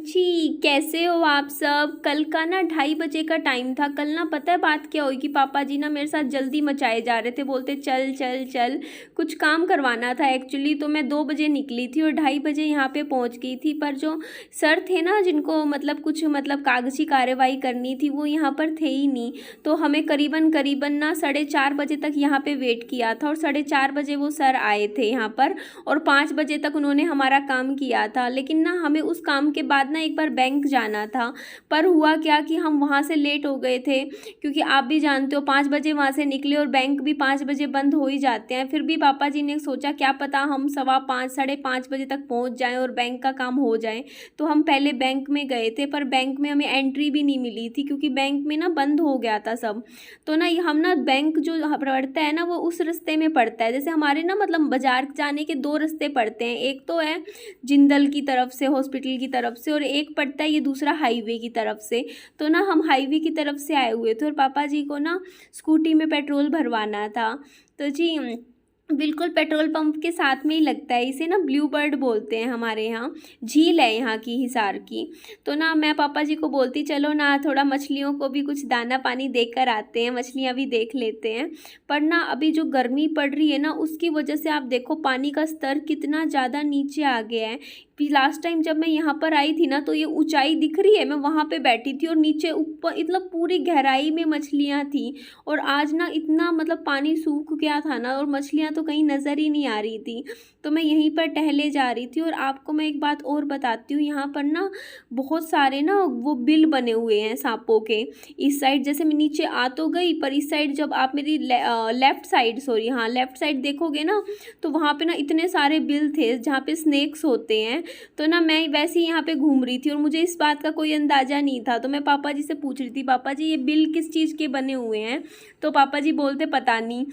जी, कैसे हो आप सब? कल का ना 2:30 का टाइम था। कल ना पता है बात क्या हुई कि पापा जी ना मेरे साथ जल्दी मचाए जा रहे थे, बोलते चल चल चल। कुछ काम करवाना था एक्चुअली, तो मैं 2 बजे निकली थी और 2:30 यहाँ पे पहुँच गई थी। पर जो सर थे ना, जिनको मतलब कुछ मतलब कागजी कार्रवाई करनी थी, वो यहाँ पर थे ही नहीं। तो हमें करीबन करीबन ना 4:30 बजे तक यहाँ पे वेट किया था और 4:30 बजे वो सर आए थे यहाँ पर, और 5 बजे तक उन्होंने हमारा काम किया था। लेकिन ना हमें उस काम के बाद ना एक बार बैंक जाना था। पर हुआ क्या कि हम वहाँ से लेट हो गए थे, क्योंकि आप भी जानते हो 5 बजे वहाँ से निकले और बैंक भी 5 बजे बंद हो ही जाते हैं। फिर भी पापा जी ने सोचा क्या पता हम 5:15 5:30 बजे तक पहुँच जाएं और बैंक का काम हो जाए। तो हम पहले बैंक में गए थे, पर बैंक में हमें एंट्री भी नहीं मिली थी, क्योंकि बैंक में ना बंद हो गया था सब। तो ना हम ना बैंक जो पड़ता है ना, वो उस रास्ते में पड़ता है। जैसे हमारे ना मतलब बाजार जाने के 2 रास्ते पड़ते हैं, एक तो है जिंदल की तरफ से, हॉस्पिटल की तरफ से, और एक पड़ता है ये दूसरा हाईवे की तरफ से। तो ना हम हाईवे की तरफ से आए हुए थे और पापा जी को ना स्कूटी में पेट्रोल भरवाना था। तो जी बिल्कुल पेट्रोल पंप के साथ में ही लगता है, इसे ना ब्लू बर्ड बोलते हैं हमारे यहाँ। झील है यहाँ की, हिसार की। तो ना मैं पापा जी को बोलती चलो ना थोड़ा मछलियों को भी कुछ दाना पानी देकर आते हैं, मछलियाँ भी देख लेते हैं। पर ना अभी जो गर्मी पड़ रही है ना, उसकी वजह से आप देखो पानी का स्तर कितना ज़्यादा नीचे आ गया है। लास्ट टाइम जब मैं यहाँ पर आई थी ना, तो ये ऊंचाई दिख रही है, मैं वहाँ पे बैठी थी और नीचे ऊपर मतलब पूरी गहराई में मछलियाँ थी। और आज ना इतना मतलब पानी सूख गया था ना, और मछलियाँ तो कहीं नज़र ही नहीं आ रही थी। तो मैं यहीं पर टहले जा रही थी। और आपको मैं एक बात और बताती हूँ, यहाँ पर ना बहुत सारे ना वो बिल बने हुए हैं सांपों के। इस साइड जैसे मैं नीचे आ तो गई, पर इस साइड जब आप मेरी लेफ़्ट साइड, सॉरी हाँ लेफ़्ट साइड देखोगे ना, तो वहाँ पे ना इतने सारे बिल थे जहाँ पे स्नेक्स होते हैं। तो ना मैं वैसे ही यहाँ पे घूम रही थी और मुझे इस बात का कोई अंदाज़ा नहीं था। तो मैं पापा जी से पूछ रही थी, पापा जी ये बिल किस चीज़ के बने हुए हैं? तो पापा जी बोलते पता नहीं।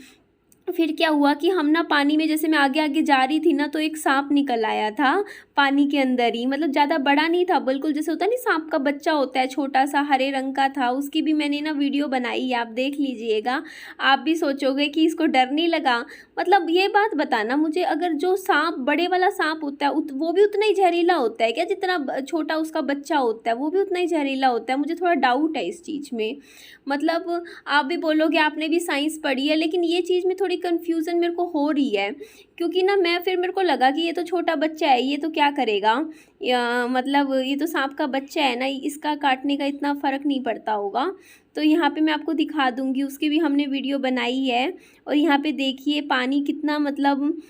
फिर क्या हुआ कि हम ना पानी में, जैसे मैं आगे आगे जा रही थी ना, तो एक सांप निकल आया था पानी के अंदर ही। मतलब ज़्यादा बड़ा नहीं था, बिल्कुल जैसे होता नहीं सांप का बच्चा होता है, छोटा सा हरे रंग का था। उसकी भी मैंने ना वीडियो बनाई है, आप देख लीजिएगा। आप भी सोचोगे कि इसको डर नहीं लगा। मतलब ये बात बताना मुझे, अगर जो सांप बड़े वाला सांप होता है वो भी उतना ही जहरीला होता है क्या, जितना छोटा उसका बच्चा होता है वो भी उतना ही जहरीला होता है? मुझे थोड़ा डाउट है इस चीज़ में। मतलब आप भी बोलोगे आपने भी साइंस पढ़ी है, लेकिन ये चीज़ में थोड़ी कन्फ्यूज़न मेरे को हो रही है। क्योंकि ना मेरे को लगा कि ये तो छोटा बच्चा है, ये तो क्या करेगा, मतलब ये तो सांप का बच्चा है ना, इसका काटने का इतना फ़र्क नहीं पड़ता होगा। तो यहाँ पे मैं आपको दिखा दूँगी, उसकी भी हमने वीडियो बनाई है। और यहाँ पे देखिए पानी कितना मतलब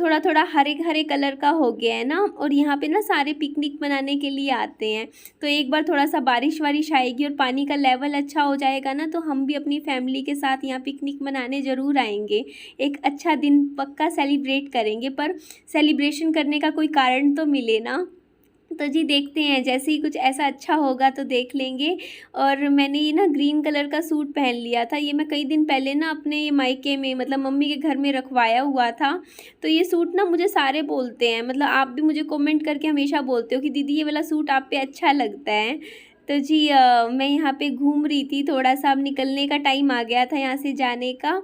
थोड़ा थोड़ा हरे हरे कलर का हो गया है ना। और यहाँ पे ना सारे पिकनिक मनाने के लिए आते हैं। तो एक बार थोड़ा सा बारिश वारिश आएगी और पानी का लेवल अच्छा हो जाएगा ना, तो हम भी अपनी फैमिली के साथ यहाँ पिकनिक मनाने ज़रूर आएंगे। एक अच्छा दिन पक्का सेलिब्रेट करेंगे, पर सेलिब्रेशन करने का कोई कारण तो मिले ना। तो जी देखते हैं, जैसे ही कुछ ऐसा अच्छा होगा तो देख लेंगे। और मैंने ये ना ग्रीन कलर का सूट पहन लिया था, ये मैं कई दिन पहले ना अपने मायके में मतलब मम्मी के घर में रखवाया हुआ था। तो ये सूट ना मुझे सारे बोलते हैं, मतलब आप भी मुझे कमेंट करके हमेशा बोलते हो कि दीदी ये वाला सूट आप पे अच्छा लगता है। तो जी मैं यहाँ पे घूम रही थी थोड़ा सा, अब निकलने का टाइम आ गया था यहाँ से जाने का।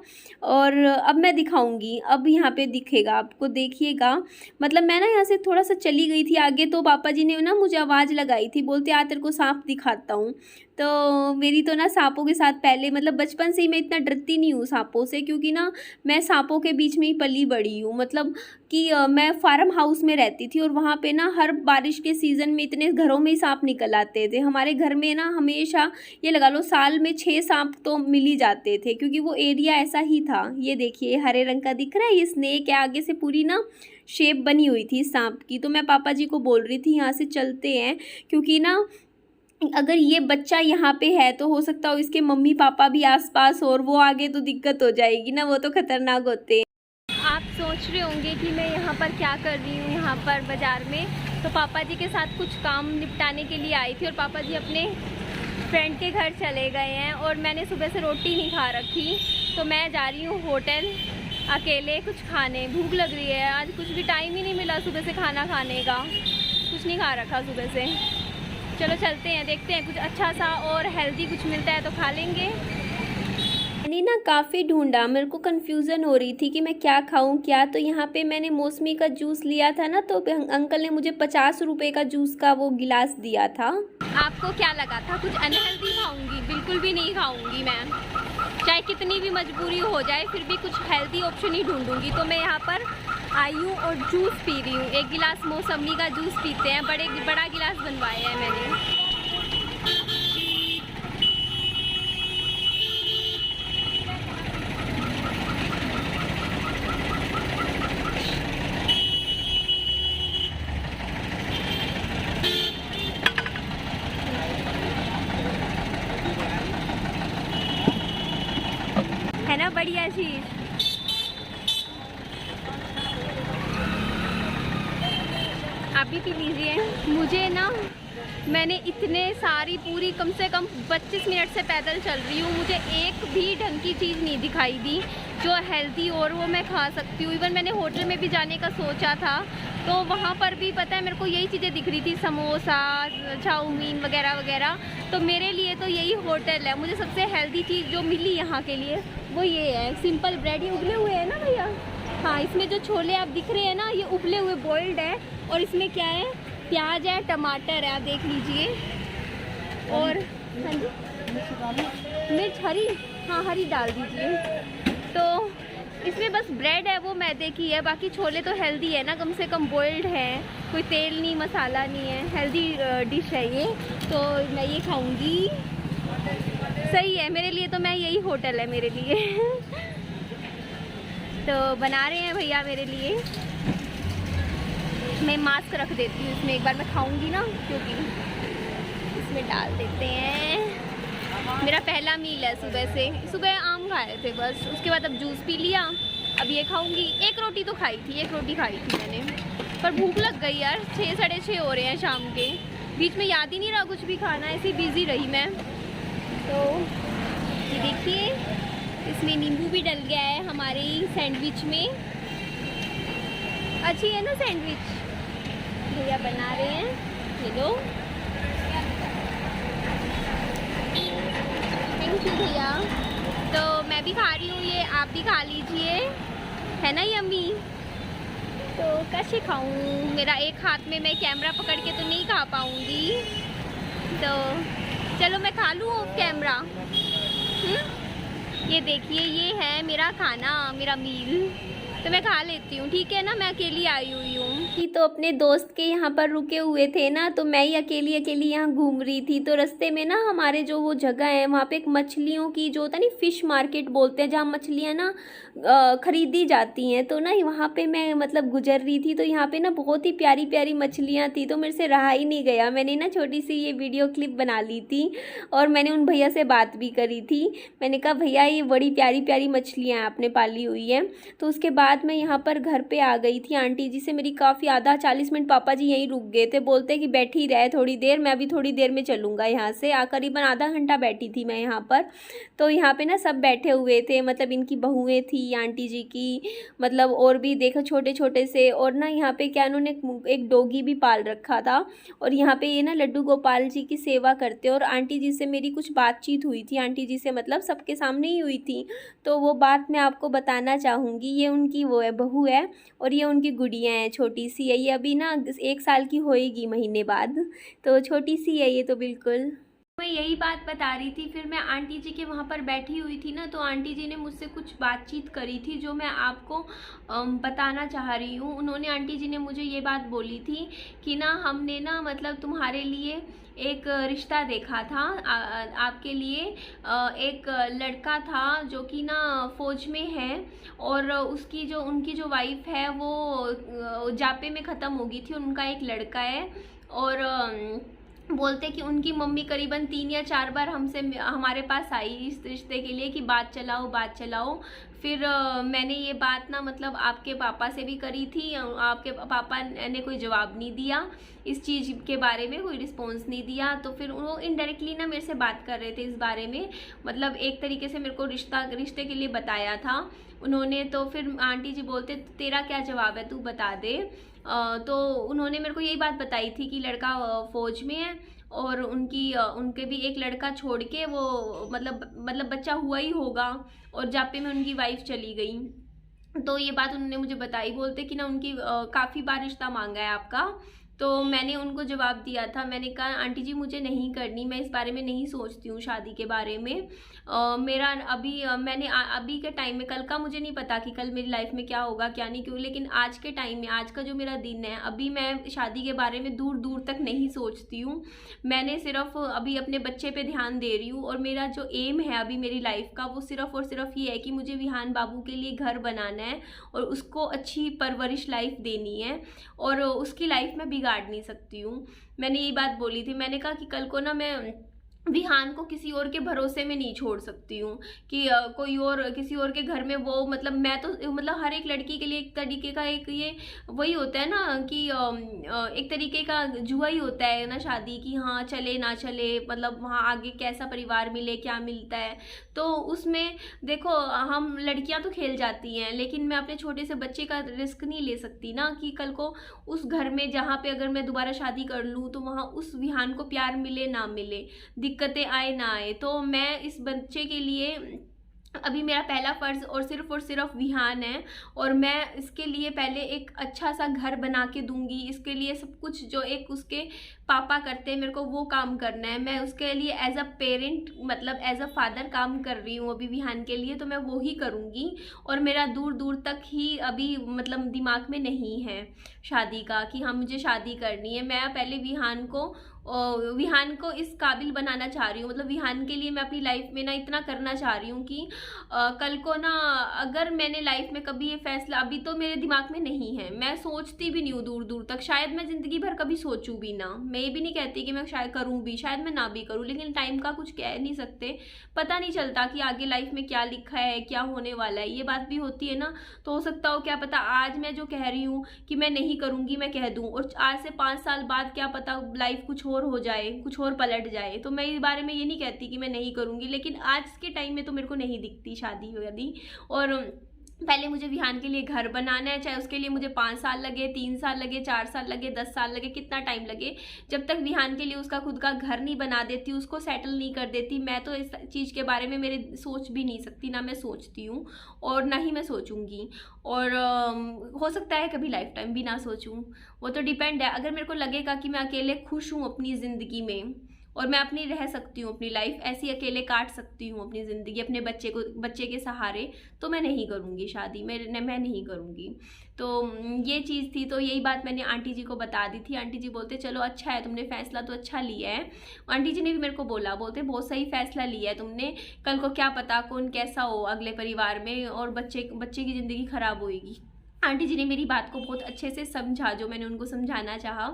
और अब मैं दिखाऊंगी, अब यहाँ पे दिखेगा आपको, देखिएगा। मतलब मैं ना यहाँ से थोड़ा सा चली गई थी आगे, तो पापा जी ने ना मुझे आवाज़ लगाई थी, बोलते आ तेरे को सांप दिखाता हूँ। तो मेरी तो ना सांपों के साथ पहले मतलब बचपन से ही मैं इतना डरती नहीं हूँ सांपों से, क्योंकि ना मैं सांपों के बीच में ही पली बड़ी हूँ। मतलब कि मैं फार्म हाउस में रहती थी और वहाँ पे ना हर बारिश के सीज़न में इतने घरों में ही सांप निकल आते थे। हमारे घर में ना हमेशा ये लगा लो साल में 6 सांप तो मिल ही जाते थे, क्योंकि वो एरिया ऐसा ही था। ये देखिए हरे रंग का दिख रहा है, ये स्नेक है, आगे से पूरी ना शेप बनी हुई थी सांप की। तो मैं पापा जी को बोल रही थी यहाँ से चलते हैं, क्योंकि ना अगर ये बच्चा यहाँ पे है तो हो सकता हो इसके मम्मी पापा भी आसपास हो, और वो आगे तो दिक्कत हो जाएगी ना, वो तो खतरनाक होते हैं। आप सोच रहे होंगे कि मैं यहाँ पर क्या कर रही हूँ यहाँ पर बाज़ार में। तो पापा जी के साथ कुछ काम निपटाने के लिए आई थी, और पापा जी अपने फ्रेंड के घर चले गए हैं। और मैंने सुबह से रोटी नहीं खा रखी, तो मैं जा रही हूँ होटल अकेले कुछ खाने। भूख लग रही है, आज कुछ भी टाइम ही नहीं मिला सुबह से खाना खाने का, कुछ नहीं खा रखा सुबह से। चलो चलते हैं, देखते हैं कुछ अच्छा सा और हेल्दी कुछ मिलता है तो खा लेंगे। मैंने ना काफ़ी ढूंढा, मेरे को कन्फ्यूज़न हो रही थी कि मैं क्या खाऊं क्या। तो यहाँ पे मैंने मौसमी का जूस लिया था ना, तो अंकल ने मुझे 50 रुपए का जूस का वो गिलास दिया था। आपको क्या लगा था कुछ अनहेल्दी खाऊंगी? बिल्कुल भी नहीं खाऊंगी मैं, चाहे कितनी भी मजबूरी हो जाए फिर भी कुछ हेल्दी ऑप्शन ही ढूंढूंगी। तो मैं यहाँ पर आई हूँ और जूस पी रही हूँ। एक गिलास मौसमी का जूस पीते हैं, बड़ा गिलास बनवाया है मैंने। है ना बढ़िया चीज। आप भी पी लीजिए। मुझे ना, मैंने इतने सारी पूरी कम से कम 25 मिनट से पैदल चल रही हूँ, मुझे एक भी ढंग की चीज़ नहीं दिखाई दी जो हेल्दी और वो मैं खा सकती हूँ। इवन मैंने होटल में भी जाने का सोचा था, तो वहाँ पर भी पता है मेरे को यही चीज़ें दिख रही थी, समोसा, चाउमीन वगैरह वगैरह। तो मेरे लिए तो यही होटल है। मुझे सबसे हेल्दी चीज़ जो मिली यहाँ के लिए वो ये है, सिंपल ब्रेड। ये उबले हुए हैं ना भैया? हाँ, इसमें जो छोले आप दिख रहे हैं ना, ये उबले हुए बॉइल्ड है। और इसमें क्या है, प्याज है, टमाटर है, आप देख लीजिए। और हाँ जी, मिर्च हरी, हाँ हरी डाल दीजिए। तो इसमें बस ब्रेड है वो मैदे की है, बाकी छोले तो हेल्दी है ना, कम से कम बॉइल्ड है, कोई तेल नहीं मसाला नहीं है, हेल्दी डिश है ये। तो मैं ये खाऊंगी, सही है मेरे लिए। तो मैं यही होटल है मेरे लिए। तो बना रहे हैं भैया मेरे लिए। मैं मास्क रख देती हूँ इसमें, एक बार मैं खाऊंगी ना, क्योंकि इसमें डाल देते हैं। मेरा पहला मील है सुबह से। सुबह आम खाए थे बस, उसके बाद अब जूस पी लिया, अब ये खाऊंगी। एक रोटी तो खाई थी, एक रोटी खाई थी मैंने, पर भूख लग गई यार। 6 साढ़े 6 हो रहे हैं शाम के, बीच में याद ही नहीं रहा कुछ भी खाना, ऐसे बिजी रही मैं। तो ये देखिए, इसमें नींबू भी डल गया है हमारे सैंडविच में। अच्छी है ना सैंडविच, भैया बना रहे हैं, ये लो। थैंक यू भैया। तो मैं भी खा रही हूँ ये, आप भी खा लीजिए, है ना यम्मी। तो कैसे खाऊं, मेरा एक हाथ में मैं कैमरा पकड़ के तो नहीं खा पाऊंगी, तो चलो मैं खा लूँ कैमरा। ये देखिए, ये है मेरा खाना, मेरा मील, तो मैं खा लेती हूँ, ठीक है ना। मैं अकेली आई हुई हूँ कि तो अपने दोस्त के यहाँ पर रुके हुए थे ना, तो मैं ही अकेली अकेली यहाँ घूम रही थी। तो रास्ते में ना हमारे जो वो जगह है, वहाँ पे एक मछलियों की जो होता है नहीं, फ़िश मार्केट बोलते हैं, जहाँ मछलियाँ ना ख़रीदी जाती हैं। तो ना वहाँ पे मैं मतलब गुजर रही थी, तो यहाँ पे ना बहुत ही प्यारी प्यारी मछलियाँ थी, तो मेरे से रहा ही नहीं गया। मैंने ना छोटी सी ये वीडियो क्लिप बना ली थी, और मैंने उन भैया से बात भी करी थी। मैंने कहा भैया ये बड़ी प्यारी प्यारी मछलियाँ आपने पाली हुई हैं। तो उसके बाद मैं यहाँ पर घर पे आ गई थी। आंटी जी से मेरी काफ़ी आधा 40 मिनट पापा जी यहीं रुक गए थे, बोलते कि बैठी रहे थोड़ी देर, मैं अभी थोड़ी देर में चलूँगा यहाँ से। करीबन आधा घंटा बैठी थी मैं यहाँ पर। तो यहाँ पे ना सब बैठे हुए थे, मतलब इनकी बहुएँ थी आंटी जी की, मतलब और भी देखो छोटे छोटे से। और ना यहाँ पे क्या उन्होंने एक डॉगी भी पाल रखा था, और यहाँ पे ये ना लड्डू गोपाल जी की सेवा करते। और आंटी जी से मेरी कुछ बातचीत हुई थी, आंटी जी से मतलब सबके सामने ही हुई थी, तो वो बात मैं आपको बताना चाहूँगी। ये उनकी वो है, बहू है, और ये उनकी गुड़िया है, छोटी सी है। ये अभी ना 1 साल की होएगी महीने बाद, तो छोटी सी है ये तो बिल्कुल। मैं यही बात बता रही थी। फिर मैं आंटी जी के वहाँ पर बैठी हुई थी ना, तो आंटी जी ने मुझसे कुछ बातचीत करी थी जो मैं आपको बताना चाह रही हूँ। उन्होंने, आंटी जी ने मुझे ये बात बोली थी कि ना हमने ना मतलब तुम्हारे लिए एक रिश्ता देखा था, आपके लिए एक लड़का था जो कि ना फौज में है, और उसकी जो उनकी जो वाइफ है वो जापे में ख़त्म हो गई थी, उनका एक लड़का है। और बोलते कि उनकी मम्मी करीबन 3 या 4 बार हमारे पास आई इस रिश्ते के लिए कि बात चलाओ बात चलाओ। फिर मैंने ये बात ना मतलब आपके पापा से भी करी थी, आपके पापा ने कोई जवाब नहीं दिया इस चीज़ के बारे में, कोई रिस्पॉन्स नहीं दिया। तो फिर वो इनडायरेक्टली ना मेरे से बात कर रहे थे इस बारे में, मतलब एक तरीके से मेरे को रिश्ते के लिए बताया था उन्होंने। तो फिर आंटी जी बोलते तेरा क्या जवाब है, तू बता दे। तो उन्होंने मेरे को यही बात बताई थी कि लड़का फ़ौज में है और उनके भी एक लड़का छोड़ के वो मतलब बच्चा हुआ ही होगा और जापे में उनकी वाइफ चली गई। तो ये बात उन्होंने मुझे बताई, बोलते कि ना उनकी काफ़ी बार रिश्ता मांगा है आपका। तो मैंने उनको जवाब दिया था, मैंने कहा आंटी जी मुझे नहीं करनी, मैं इस बारे में नहीं सोचती हूँ शादी के बारे में। मेरा अभी मैंने अभी के टाइम में, कल का मुझे नहीं पता कि कल मेरी लाइफ में क्या होगा क्या नहीं, क्यों, लेकिन आज के टाइम में, आज का जो मेरा दिन है, अभी मैं शादी के बारे में दूर दूर तक नहीं सोचती हूँ। मैंने सिर्फ अभी अपने बच्चे पे ध्यान दे रही हूँ और मेरा जो एम है अभी मेरी लाइफ का, वो सिर्फ और सिर्फ ये है कि मुझे विहान बाबू के लिए घर बनाना है और उसको अच्छी परवरिश लाइफ देनी है और उसकी लाइफ में बिगाड़ नहीं सकती हूँ। मैंने यही बात बोली थी, मैंने कहा कि कल को ना मैं विहान को किसी और के भरोसे में नहीं छोड़ सकती हूँ कि कोई और किसी और के घर में वो, मतलब मैं तो मतलब हर एक लड़की के लिए एक तरीके का एक ये वही होता है ना कि एक तरीके का जुआ ही होता है ना शादी, की हाँ चले ना चले, मतलब वहाँ आगे कैसा परिवार मिले क्या मिलता है। तो उसमें देखो हम लड़कियां तो खेल जाती हैं, लेकिन मैं अपने छोटे से बच्चे का रिस्क नहीं ले सकती ना कि कल को उस घर में जहाँ पे अगर मैं दोबारा शादी कर लूँ तो वहाँ उस विहान को प्यार मिले ना मिले, दिक्कतें आए ना आए। तो मैं इस बच्चे के लिए अभी मेरा पहला फ़र्ज़ और सिर्फ विहान है और मैं इसके लिए पहले एक अच्छा सा घर बना के दूंगी। इसके लिए सब कुछ जो एक उसके पापा करते हैं मेरे को वो काम करना है। मैं उसके लिए एज अ पेरेंट, मतलब एज अ फादर काम कर रही हूँ अभी विहान के लिए, तो मैं वो ही करूँगी। और मेरा दूर दूर तक ही अभी मतलब दिमाग में नहीं है शादी का कि हाँ मुझे शादी करनी है। मैं पहले विहान को इस काबिल बनाना चाह रही हूँ, मतलब विहान के लिए मैं अपनी लाइफ में ना इतना करना चाह रही हूँ कि कल को ना अगर मैंने लाइफ में कभी ये फैसला, अभी तो मेरे दिमाग में नहीं है, मैं सोचती भी नहीं हूँ दूर दूर तक, शायद मैं ज़िंदगी भर कभी सोचूं भी ना। मैं ये भी नहीं कहती कि मैं शायद करूँ भी, शायद मैं ना भी करूँ, लेकिन टाइम का कुछ कह नहीं सकते, पता नहीं चलता कि आगे लाइफ में क्या लिखा है क्या होने वाला है, ये बात भी होती है ना। तो हो सकता हो क्या पता आज मैं जो कह रही हूँ कि मैं नहीं करूँगी मैं कह दूँ और आज से 5 साल बाद क्या पता लाइफ कुछ और हो जाए, कुछ और पलट जाए। तो मैं इस बारे में ये नहीं कहती कि मैं नहीं करूँगी, लेकिन आज के टाइम में तो मेरे को नहीं दिखती शादी वादी। और पहले मुझे विहान के लिए घर बनाना है, चाहे उसके लिए मुझे 5 साल लगे, 3 साल लगे, 4 साल लगे, 10 साल लगे, कितना टाइम लगे, जब तक विहान के लिए उसका खुद का घर नहीं बना देती, उसको सेटल नहीं कर देती, मैं तो इस चीज़ के बारे में मेरे सोच भी नहीं सकती, ना मैं सोचती हूँ और ना ही मैं सोचूंगी। और हो सकता है कभी लाइफ टाइम भी ना सोचूं, वो तो डिपेंड है। अगर मेरे को लगेगा कि मैं अकेले खुश हूँ अपनी ज़िंदगी में और मैं अपनी रह सकती हूँ, अपनी लाइफ ऐसी अकेले काट सकती हूँ अपनी ज़िंदगी अपने बच्चे के सहारे, तो मैं नहीं करूँगी शादी, मैं नहीं करूँगी। तो ये चीज़ थी, तो यही बात मैंने आंटी जी को बता दी थी। आंटी जी बोलते चलो अच्छा है, तुमने फ़ैसला तो अच्छा लिया है। आंटी जी ने भी मेरे को बोला, बोलते बहुत सही फ़ैसला लिया है तुमने, कल को क्या पता कौन कैसा हो अगले परिवार में और बच्चे की ज़िंदगी ख़राब होएगी। आंटी जी ने मेरी बात को बहुत अच्छे से समझा जो मैंने उनको समझाना चाहा।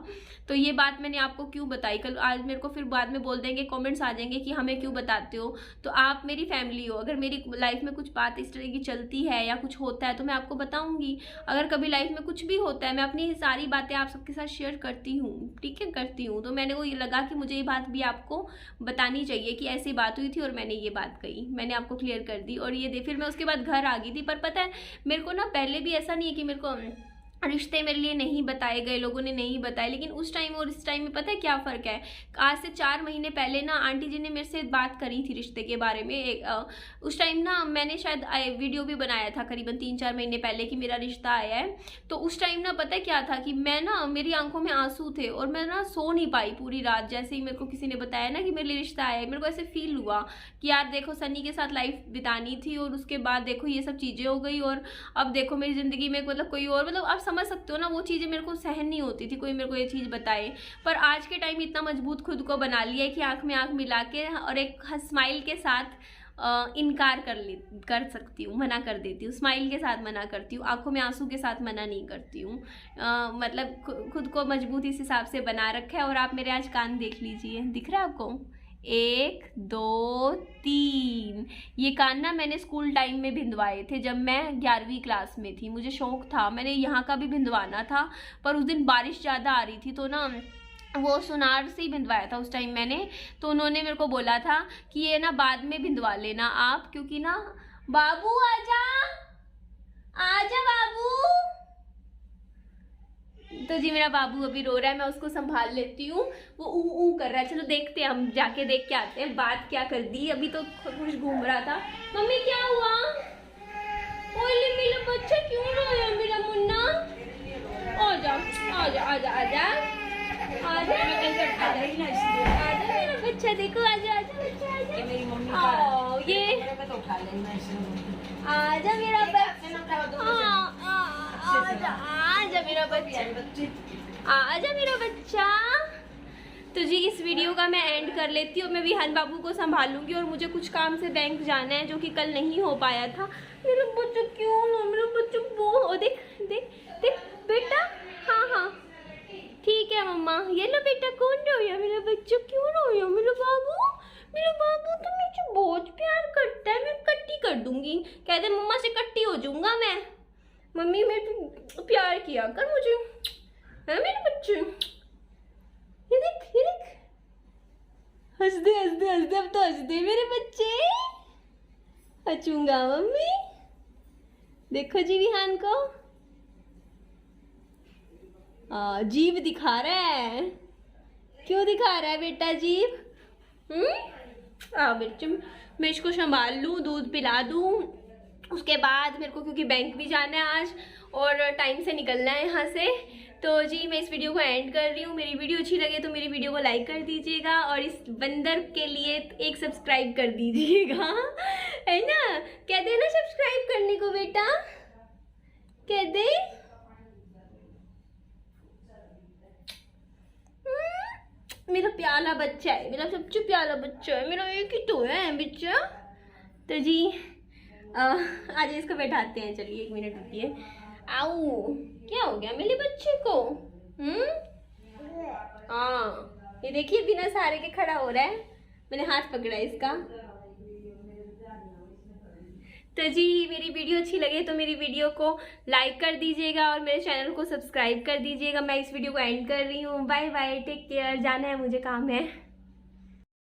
तो ये बात मैंने आपको क्यों बताई, कल आज मेरे को फिर बाद में बोल देंगे, कमेंट्स आ जाएंगे कि हमें क्यों बताते हो। तो आप मेरी फैमिली हो, अगर मेरी लाइफ में कुछ बात इस तरह की चलती है या कुछ होता है तो मैं आपको बताऊंगी। अगर कभी लाइफ में कुछ भी होता है मैं अपनी सारी बातें आप सबके साथ शेयर करती हूँ, ठीक है, करती हूँ। तो मैंने वो ये लगा कि मुझे ये बात भी आपको बतानी चाहिए कि ऐसी बात हुई थी और मैंने ये बात कही, मैंने आपको क्लियर कर दी। और ये फिर मैं उसके बाद घर आ गई थी। पर पता है मेरे को ना पहले भी ऐसा नहीं है कि मेरे को रिश्ते मेरे लिए नहीं बताए गए, लोगों ने नहीं बताए, लेकिन उस टाइम और इस टाइम में पता है क्या फ़र्क है। आज से 4 महीने पहले ना आंटी जी ने मेरे से बात करी थी रिश्ते के बारे में। उस टाइम ना मैंने शायद वीडियो भी बनाया था करीबन 3-4 महीने पहले कि मेरा रिश्ता आया है। तो उस टाइम ना पता है क्या था कि मैं ना, मेरी आंखों में आंसू थे और मैं ना सो नहीं पाई पूरी रात। जैसे ही मेरे को किसी ने बताया ना कि मेरे लिए रिश्ता आया है, मेरे को ऐसे फील हुआ कि यार देखो सनी के साथ लाइफ बितानी थी और उसके बाद देखो ये सब चीज़ें हो गई और अब देखो मेरी ज़िंदगी में मतलब कोई और, मतलब आप समझ सकते हो ना, वो चीज़ें मेरे को सहन नहीं होती थी कोई मेरे को ये चीज़ बताए। पर आज के टाइम इतना मजबूत खुद को बना लिया है कि आंख में आंख मिला के और एक स्माइल के साथ इनकार कर सकती हूँ, मना कर देती हूँ, स्माइल के साथ मना करती हूँ, आंखों में आंसू के साथ मना नहीं करती हूँ। मतलब खुद को मजबूत इस हिसाब से बना रखा है। और आप मेरे आज कान देख लीजिए, दिख रहा है आपको, 1 2 3। ये कान ना मैंने स्कूल टाइम में भिंदवाए थे जब मैं 11वीं क्लास में थी। मुझे शौक था, मैंने यहाँ का भी भिंदवाना था, पर उस दिन बारिश ज़्यादा आ रही थी तो ना वो सुनार से ही भिंदवाया था उस टाइम मैंने। तो उन्होंने मेरे को बोला था कि ये ना बाद में भिंदवा लेना आप, क्योंकि ना बाबू आजा आजा बाबू तो जी मेरा बाबू अभी रो रहा है, मैं उसको संभाल लेती हूँ। वो ऊ कर रहा है। चलो देखते हैं, हम जाके देख के आते हैं बात क्या कर दी। अभी तो कुछ घूम रहा था। मम्मी क्या हुआ? ओले मेरा बच्चा क्यों रोया मेरा मुन्ना? आजा आजा आजा आजा आजा मेरा बच्चा, देखो आजा आजा बच्चा आजा। मेरी मम्मी ये आजा मेरा बच्चा, आजा मेरा बच्चा, आजा मेरा बच्चा। तो जी इस वीडियो का मैं एंड कर लेती हूँ। मैं विहान बाबू को संभालूंगी और मुझे कुछ काम से बैंक जाना है, जो कि कल नहीं हो पाया था। मेरा बच्चा क्यों ना, मेरा बच्चा वो देख देख देख बेटा। हाँ हाँ ठीक है मम्मा। ये लो बेटा, कौन रोया? मेरा बच्चा क्यों रोया? मेरा बाबू तो मुझे बहुत प्यार करता है। मैं कट्टी कर दूंगी, कहते मम्मा से कट्टी हो जाऊंगा मैं। मम्मी मेरे प्यार किया कर मुझे, है मेरे बच्चे। ये देख हंस दे हंस दे हंस दे, अब तो हंस दे मेरे बच्चे। हंसूंगा मम्मी। देखो जी विहान को जीभ दिखा रहा है। क्यों दिखा रहा है बेटा जीभ? बच्चे मैं इसको संभाल लूँ, दूध पिला दूँ, उसके बाद मेरे को क्योंकि बैंक भी जाना है आज और टाइम से निकलना है यहाँ से। तो जी मैं इस वीडियो को एंड कर रही हूँ। मेरी वीडियो अच्छी लगे तो मेरी वीडियो को लाइक कर दीजिएगा और इस बंदर के लिए एक सब्सक्राइब कर दीजिएगा, है ना? कह दे ना सब्सक्राइब करने को बेटा, कह दे। मेरा प्याला बच्चा है, मेरा सबसे प्याला बच्चा है, मेरा एक ही तो है बच्चा। तो जी आज इसको बैठाते हैं। चलिए 1 मिनट रुकिए। आओ, क्या हो गया मेरे बच्चे को? हाँ ये देखिए बिना सहारे के खड़ा हो रहा है। मैंने हाथ पकड़ा इसका। तो जी मेरी वीडियो अच्छी लगे तो मेरी वीडियो को लाइक कर दीजिएगा और मेरे चैनल को सब्सक्राइब कर दीजिएगा। मैं इस वीडियो को एंड कर रही हूँ। बाय बाय, टेक केयर, जाना है मुझे, काम है।